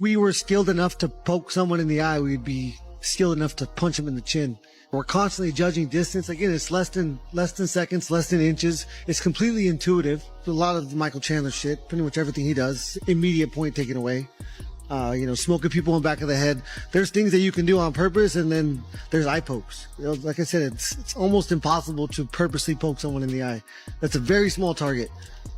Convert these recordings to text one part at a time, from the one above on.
we were skilled enough to poke someone in the eye, we'd be skilled enough to punch him in the chin. We're constantly judging distance. Again, it's less than seconds, less than inches. It's completely intuitive. A lot of Michael Chandler shit, pretty much everything he does, immediate point taken away. Smoking people in the back of the head. There's things that you can do on purpose, and then there's eye pokes. Like I said, it's almost impossible to purposely poke someone in the eye. That's a very small target,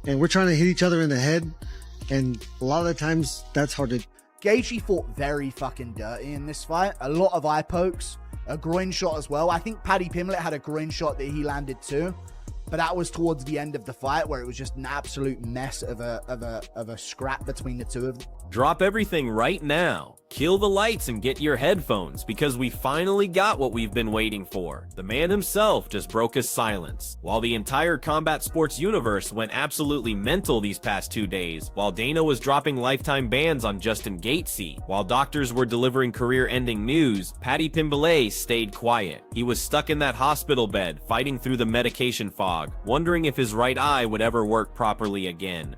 and we're trying to hit each other in the head, and a lot of the times that's hard to. Gaethje fought very fucking dirty in this fight. A lot of eye pokes, a groin shot as well. I think Paddy Pimblett had a groin shot that he landed too, but that was towards the end of the fight where it was just an absolute mess of a scrap between the two of them. Drop everything right now. Kill the lights and get your headphones, because we finally got what we've been waiting for. The man himself just broke his silence. While the entire combat sports universe went absolutely mental these past 2 days, while Dana was dropping lifetime bans on Justin Gaethje, while doctors were delivering career-ending news, Paddy Pimblett stayed quiet. He was stuck in that hospital bed, fighting through the medication fog, wondering if his right eye would ever work properly again.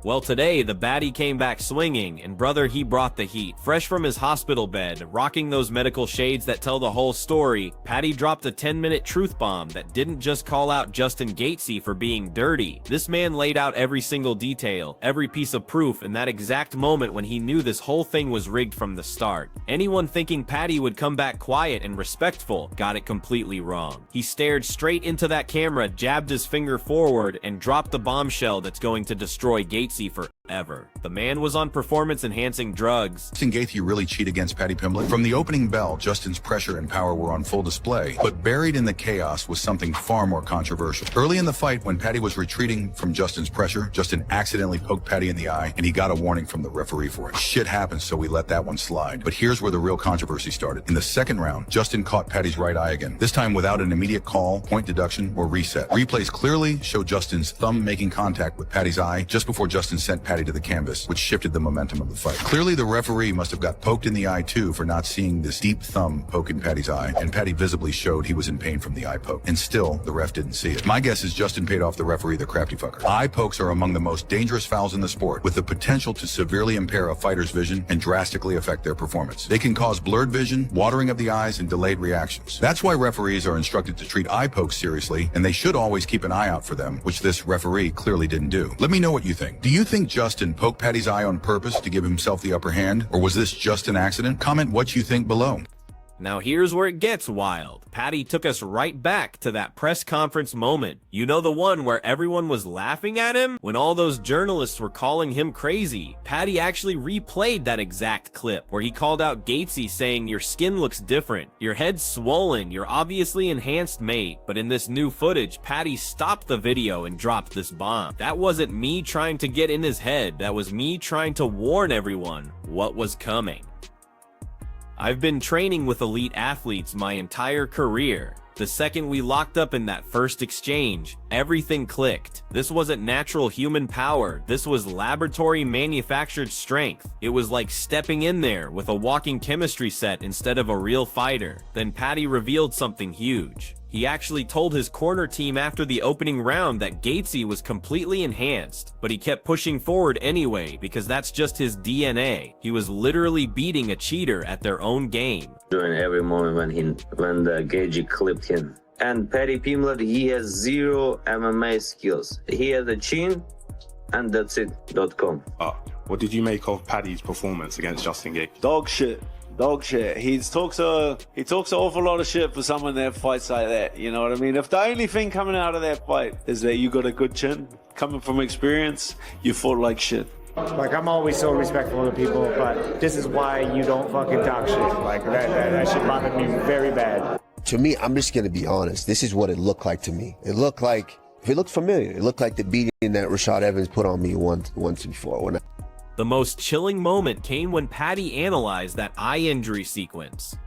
Well, today, the baddie came back swinging, and brother, he brought the heat. Fresh from his hospital bed, rocking those medical shades that tell the whole story, Paddy dropped a 10-minute truth bomb that didn't just call out Justin Gaethje for being dirty. This man laid out every single detail, every piece of proof in that exact moment when he knew this whole thing was rigged from the start. Anyone thinking Paddy would come back quiet and respectful got it completely wrong. He stared straight into that camera, jabbed his finger forward, and dropped the bombshell that's going to destroy Gaethje forever. The man was on performance-enhancing drugs. Justin Gaethje really cheat against Paddy Pimblett? From the opening bell, Justin's pressure and power were on full display, but buried in the chaos was something far more controversial. Early in the fight, when Paddy was retreating from Justin's pressure, Justin accidentally poked Paddy in the eye, and he got a warning from the referee for it. Shit happens, so we let that one slide. But here's where the real controversy started. In the second round, Justin caught Paddy's right eye again, this time without an immediate call, point deduction, or reset. Replays clearly show Justin's thumb making contact with Paddy's eye just before Justin sent Paddy to the canvas, which shifted the momentum of the fight. Clearly, the referee must have got poked in the eye too for not seeing this deep thumb poke in Paddy's eye, and Paddy visibly showed he was in pain from the eye poke. And still, the ref didn't see it. My guess is Justin paid off the referee, the crafty fucker. Eye pokes are among the most dangerous fouls in the sport, with the potential to severely impair a fighter's vision and drastically affect their performance. They can cause blurred vision, watering of the eyes, and delayed reactions. That's why referees are instructed to treat eye pokes seriously, and they should always keep an eye out for them, which this referee clearly didn't do. Let me know what you think. Do you think Justin poked Paddy's eye on purpose to give himself the upper hand, or was this just an accident? Comment what you think below. Now here's where it gets wild. Paddy took us right back to that press conference moment. You know, the one where everyone was laughing at him? When all those journalists were calling him crazy. Paddy actually replayed that exact clip where he called out Gaethje saying, "Your skin looks different. Your head's swollen. You're obviously enhanced, mate." But in this new footage, Paddy stopped the video and dropped this bomb. That wasn't me trying to get in his head. That was me trying to warn everyone what was coming. I've been training with elite athletes my entire career. The second we locked up in that first exchange, everything clicked. This wasn't natural human power. This was laboratory manufactured strength. It was like stepping in there with a walking chemistry set instead of a real fighter. Then Paddy revealed something huge. He actually told his corner team after the opening round that Gaethje was completely enhanced, but he kept pushing forward anyway because that's just his DNA. He was literally beating a cheater at their own game. During every moment when the Gaethje clipped him. And Paddy Pimblett, he has zero MMA skills. He has a chin, and that's it. .com. What did you make of Paddy's performance against Justin Gaethje? Dog shit. Dog shit. He talks an awful lot of shit for someone that fights like that. You know what I mean? If the only thing coming out of that fight is that you got a good chin, coming from experience, you fought like shit. Like, I'm always so respectful of people, but this is why you don't fucking talk shit. Like, that shit bothered me very bad. To me, I'm just gonna be honest, this is what it looked like to me. It looked like, if it looked familiar, it looked like the beating that Rashad Evans put on me once before. The most chilling moment came when Paddy analyzed that eye injury sequence.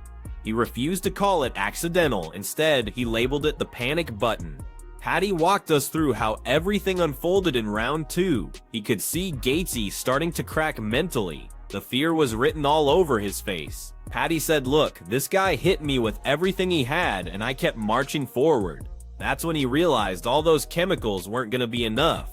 He refused to call it accidental. Instead, he labeled it the panic button. Paddy walked us through how everything unfolded in round 2. He could see Gaethje starting to crack mentally. The fear was written all over his face. Paddy said, "Look, this guy hit me with everything he had and I kept marching forward." That's when he realized all those chemicals weren't gonna be enough.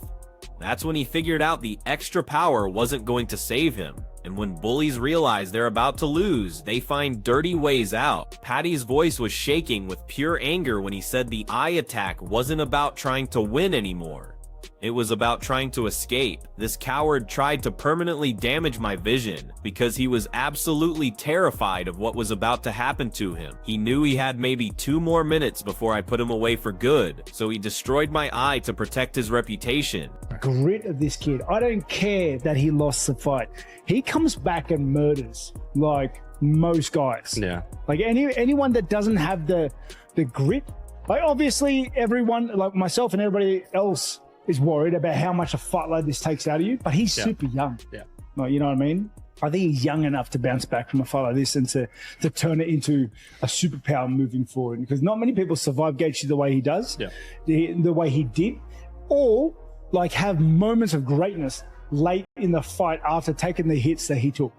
That's when he figured out the extra power wasn't going to save him. And when bullies realize they're about to lose, they find dirty ways out. Paddy's voice was shaking with pure anger when he said the eye attack wasn't about trying to win anymore. It was about trying to escape. This coward tried to permanently damage my vision because he was absolutely terrified of what was about to happen to him. He knew he had maybe 2 more minutes before I put him away for good, so he destroyed my eye to protect his reputation. Grit of this kid. I don't care that he lost the fight. He comes back and murders like most guys. Yeah. Like anyone that doesn't have the grit. Like obviously everyone, like myself and everybody else, is worried about how much a fight like this takes out of you, but he's super young. Yeah. Like, you know what I mean? I think he's young enough to bounce back from a fight like this and to turn it into a superpower moving forward, because not many people survive Gaethje the way he does, the way he did, or like have moments of greatness late in the fight after taking the hits that he took.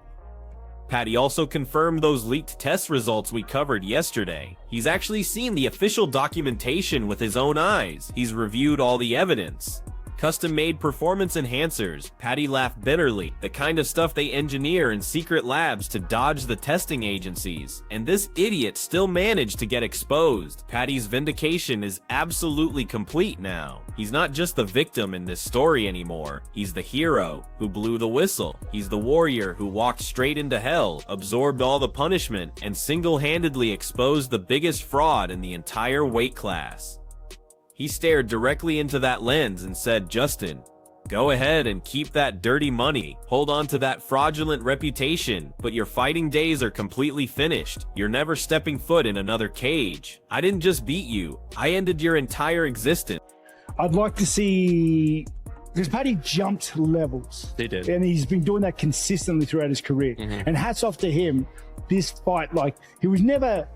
Paddy also confirmed those leaked test results we covered yesterday. He's actually seen the official documentation with his own eyes. He's reviewed all the evidence. Custom-made performance enhancers, Paddy laughed bitterly, the kind of stuff they engineer in secret labs to dodge the testing agencies. And this idiot still managed to get exposed. Paddy's vindication is absolutely complete now. He's not just the victim in this story anymore. He's the hero who blew the whistle. He's the warrior who walked straight into hell, absorbed all the punishment, and single-handedly exposed the biggest fraud in the entire weight class. He stared directly into that lens and said, "Justin, go ahead and keep that dirty money. Hold on to that fraudulent reputation, but your fighting days are completely finished. You're never stepping foot in another cage. I didn't just beat you, I ended your entire existence." I'd like to see, because Paddy jumped levels. He did. And he's been doing that consistently throughout his career. And hats off to him. This fight, like, he was never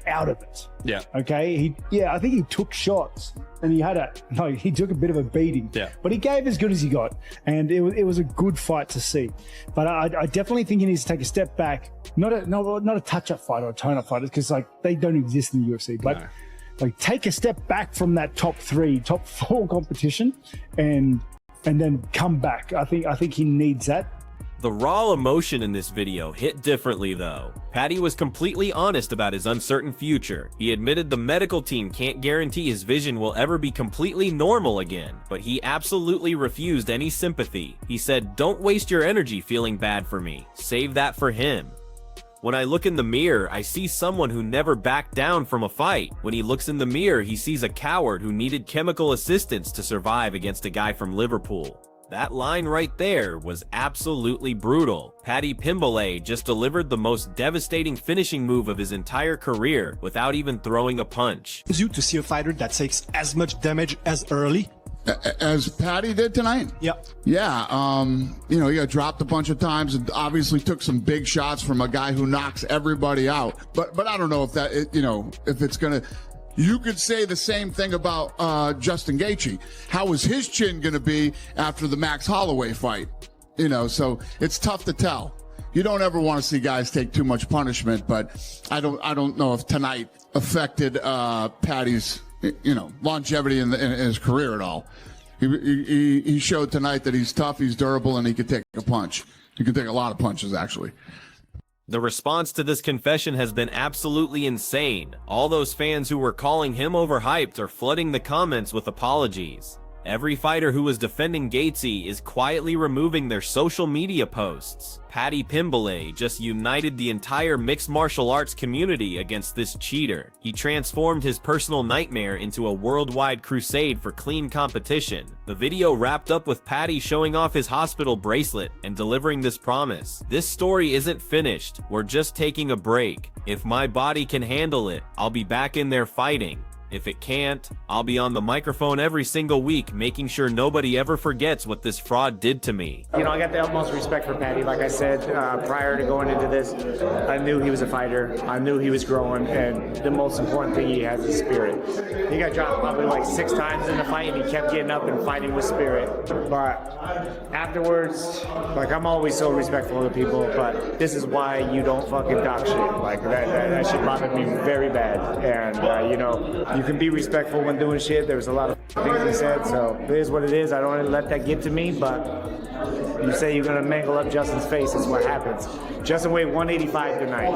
out of it. Yeah. Okay. I think he took shots and he took a bit of a beating. Yeah. But he gave as good as he got, and it was a good fight to see. But I definitely think he needs to take a step back. Not a touch-up fight or a tone-up fight, because like they don't exist in the UFC. But like take a step back from that top 3, top 4 competition, and then come back. I think he needs that. The raw emotion in this video hit differently though. Paddy was completely honest about his uncertain future. He admitted the medical team can't guarantee his vision will ever be completely normal again, but he absolutely refused any sympathy. He said, "Don't waste your energy feeling bad for me. Save that for him." When I look in the mirror, I see someone who never backed down from a fight. When he looks in the mirror, he sees a coward who needed chemical assistance to survive against a guy from Liverpool. That line right there was absolutely brutal. Paddy Pimblett just delivered the most devastating finishing move of his entire career without even throwing a punch. You to see a fighter that takes as much damage as early as Paddy did tonight? Yeah. Yeah, you know, he got dropped a bunch of times and obviously took some big shots from a guy who knocks everybody out. But I don't know if that, you know, if it's going to... You could say the same thing about Justin Gaethje. How is his chin going to be after the Max Holloway fight? You know, so it's tough to tell. You don't ever want to see guys take too much punishment, but I don't know if tonight affected Paddy's, you know, longevity in his career at all. He showed tonight that he's tough, he's durable, and he could take a punch. He could take a lot of punches, actually. The response to this confession has been absolutely insane. All those fans who were calling him overhyped are flooding the comments with apologies. Every fighter who was defending Gaethje is quietly removing their social media posts. Paddy Pimblett just united the entire mixed martial arts community against this cheater. He transformed his personal nightmare into a worldwide crusade for clean competition. The video wrapped up with Paddy showing off his hospital bracelet and delivering this promise. "This story isn't finished. We're just taking a break. If my body can handle it, I'll be back in there fighting. If it can't, I'll be on the microphone every single week, making sure nobody ever forgets what this fraud did to me." You know, I got the utmost respect for Paddy. Like I said, prior to going into this, I knew he was a fighter. I knew he was growing, and the most important thing he has is spirit. He got dropped probably like 6 times in the fight, and he kept getting up and fighting with spirit. But afterwards, like, I'm always so respectful of the people, but this is why you don't fucking talk shit. Like, that shit bothered me very bad. And, you know, You can be respectful when doing shit. There was a lot of things he said, so it is what it is. I don't want to let that get to me, but you say you're going to mangle up Justin's face, it's what happens. Justin weighed 185 tonight.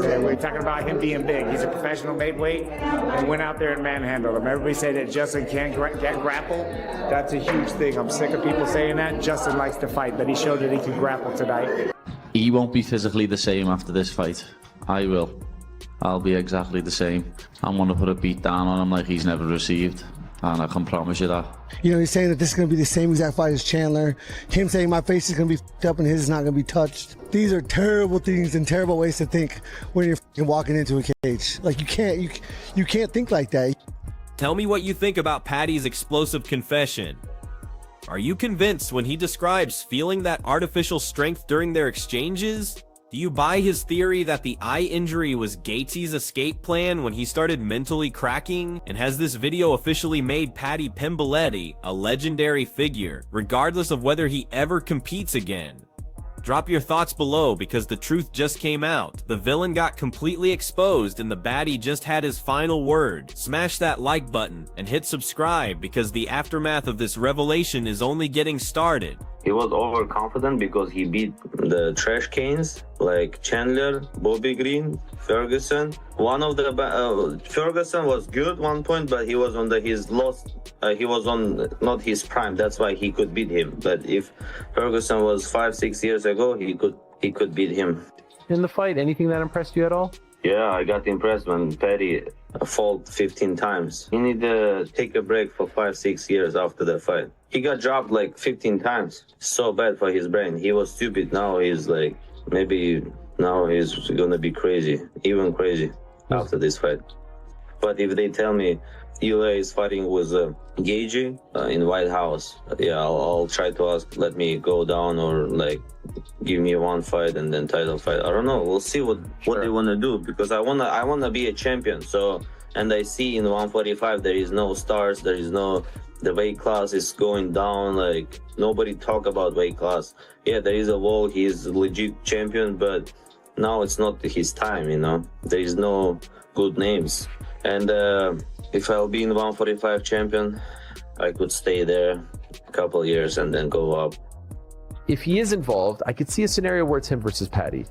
And we're talking about him being big. He's a professional made weight and went out there and manhandled him. Everybody say that Justin can't get grapple. That's a huge thing. I'm sick of people saying that. Justin likes to fight, but he showed that he can grapple tonight. He won't be physically the same after this fight. I will. I'll be exactly the same. I'm going to put a beat down on him like he's never received. And I can promise you that. You know, he's saying that this is going to be the same exact fight as Chandler. Him saying my face is going to be f***ed up and his is not going to be touched. These are terrible things and terrible ways to think when you're f***ing walking into a cage. Like, you can't think like that. Tell me what you think about Paddy's explosive confession. Are you convinced when he describes feeling that artificial strength during their exchanges? Do you buy his theory that the eye injury was Gaethje's escape plan when he started mentally cracking? And has this video officially made Paddy Pimblett a legendary figure, regardless of whether he ever competes again? Drop your thoughts below because the truth just came out. The villain got completely exposed and the baddie just had his final word. Smash that like button and hit subscribe because the aftermath of this revelation is only getting started. He was overconfident because he beat the trash cans like Chandler, Bobby Green, Ferguson. One of the Ferguson was good one point, but he was on his lost. He was on not his prime. That's why he could beat him. But if Ferguson was 5-6 years ago, he could beat him. In the fight, anything that impressed you at all? Yeah, I got impressed when Paddy fought 15 times. He need to take a break for 5-6 years after the fight. He got dropped like 15 times. So bad for his brain. He was stupid. Now he's like, maybe now he's gonna be crazy, even crazy after this fight. But if they tell me UA is fighting with Gaethje in White House, yeah, I'll try to ask, let me go down or like give me one fight and then title fight. I don't know. We'll see what they want to do because I wanna be a champion. So, and I see in 145 there is no stars, there is no, the weight class is going down. Like nobody talk about weight class. Yeah, there is a wall. He's a legit champion, but now it's not his time. You know, there is no good names. And if I'll be in 145 champion, I could stay there a couple years and then go up. If he is involved, I could see a scenario where it's him versus Paddy.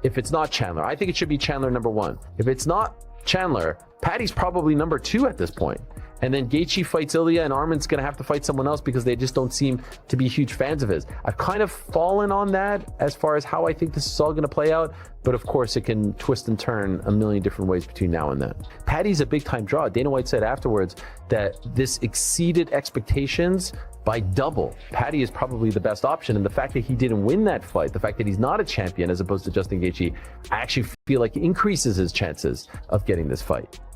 If it's not Chandler, I think it should be Chandler #1. If it's not Chandler, Paddy's probably #2 at this point. And then Gaethje fights Ilya and Arman's going to have to fight someone else because they just don't seem to be huge fans of his. I've kind of fallen on that as far as how I think this is all going to play out. But of course, it can twist and turn a million different ways between now and then. Paddy's a big time draw. Dana White said afterwards that this exceeded expectations by double. Paddy is probably the best option. And the fact that he didn't win that fight, the fact that he's not a champion as opposed to Justin Gaethje, I actually feel like increases his chances of getting this fight.